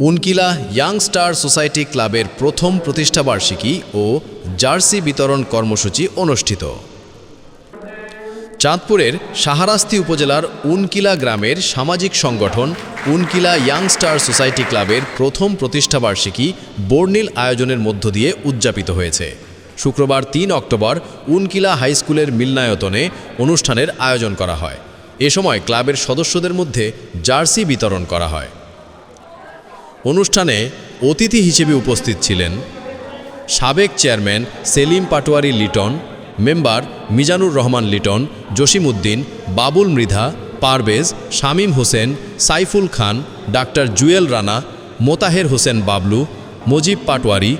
উনকিলা young star society ক্লাবের প্রথম প্রতিষ্ঠাবার্ষিকী ও jersey বিতরণ কর্মসূচি অনুষ্ঠিত। চাঁদপুরের শাহরাস্তি উপজেলার উনকিলা গ্রামের সামাজিক সংগঠন উনকিলা ইয়াং স্টার সোসাইটি ক্লাবের প্রথম প্রতিষ্ঠাবার্ষিকী বর্ণিল আয়োজনের মধ্য দিয়ে উদযাপিত হয়েছে। শুক্রবার ৩ অক্টোবর উনকিলা হাইস্কুলের মিলনায়তনে অনুষ্ঠানের আয়োজন করা হয়। এ সময় ক্লাবের সদস্যদের মধ্যে জার্সি বিতরণ করা হয়। অনুষ্ঠানে অতিথি হিসেবে উপস্থিত ছিলেন সাবেক চেয়ারম্যান সেলিম পাটোয়ারি লিটন, মেম্বার মিজানুর রহমান লিটন, জসিমউদ্দিন, বাবুল মৃধা, পারভেজ, শামীম হোসেন, সাইফুল খান, ডাক্তার জুয়েল রানা, মোতাহের হোসেন বাবলু, মজিব পাটোয়ারি,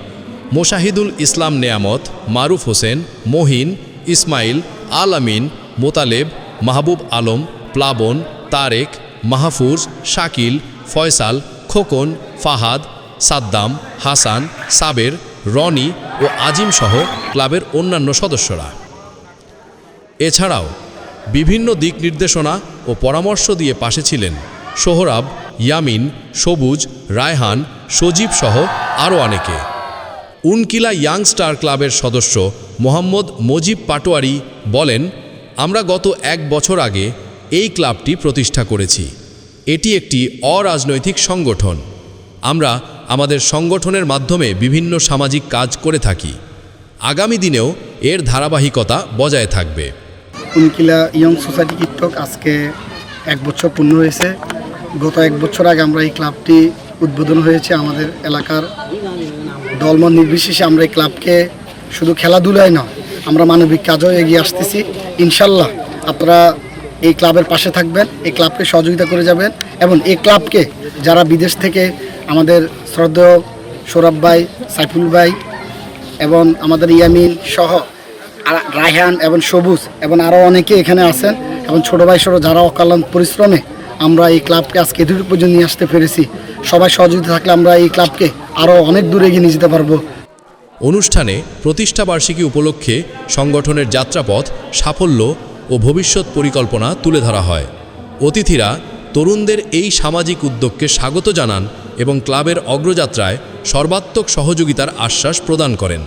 মোশাহিদুল ইসলাম নেয়ামত, মারুফ হোসেন, মহিন, ইসমাইল, আল আমিন, মোতালেব, মাহবুব আলম, প্লাবন, তারেক, মাহফুজ, শাকিল, ফয়সাল, খোকন, ফাহাদ, সাদ্দাম, হাসান, সাবের, রনি ও আজিম সহ ক্লাবের অন্যান্য সদস্যরা। এছাড়াও বিভিন্ন দিক নির্দেশনা ও পরামর্শ দিয়ে পাশে ছিলেন সোহরাব, ইয়ামিন, সবুজ, রায়হান, সজীব সহ আরও অনেকে। উনকিলা ইয়াং স্টার ক্লাবের সদস্য মোহাম্মদ মজিব পাটোয়ারি বলেন, আমরা গত 1 বছর আগে এই ক্লাবটি প্রতিষ্ঠা করেছি। এটি একটি অরাজনৈতিক সংগঠন। আমরা আমাদের সংগঠনের মাধ্যমে বিভিন্ন সামাজিক কাজ করে থাকি। আগামী দিনেও এর ধারাবাহিকতা বজায় থাকবে। উনকিলা ইয়ং সোসাইটি টিকটক আজকে 1 বছর পূর্ণ হয়েছে। গত 1 বছর আগে আমরা এই ক্লাবটি উদ্বোধন হয়েছে। আমাদের এলাকার দলমত নির্বিশেষে আমরা এই ক্লাবকে শুধু খেলাধুলায় না, আমরা মানবিক কাজেও এগিয়ে আসতেছি। ইনশাল্লাহ আপনারা এই ক্লাবের পাশে থাকবেন, এই ক্লাবকে সহযোগিতা করে যাবেন এবং এই ক্লাবকে যারা বিদেশ থেকে আমাদের শ্রদ্ধেয় সৌরভ ভাই, সাইফুল ভাই এবং আমাদের ইয়ামিন সহ রায়হান এবং সবুজ এবং আরও অনেকে এখানে আছেন এবং ছোটো ভাই সহ যারা অকালান্ত পরিশ্রমে আমরা এই ক্লাবকে আজকে এটুকু পর্যন্ত নিয়ে আসতে পেরেছি। সবাই সহযোগিতা থাকলে আমরা এই ক্লাবকে আরও অনেক দূরে এগিয়ে নিয়ে যেতে পারবো। অনুষ্ঠানে প্রতিষ্ঠাবার্ষিকী উপলক্ষে সংগঠনের যাত্রাপথ, সাফল্য ও ভবিষ্যৎ পরিকল্পনা তুলে ধরা হয়। অতিথিরা তরুণদের এই সামাজিক উদ্যোগকে স্বাগত জানান এবং ক্লাবের অগ্রযাত্রায় সর্বাত্মক সহযোগিতার আশ্বাস প্রদান করেন।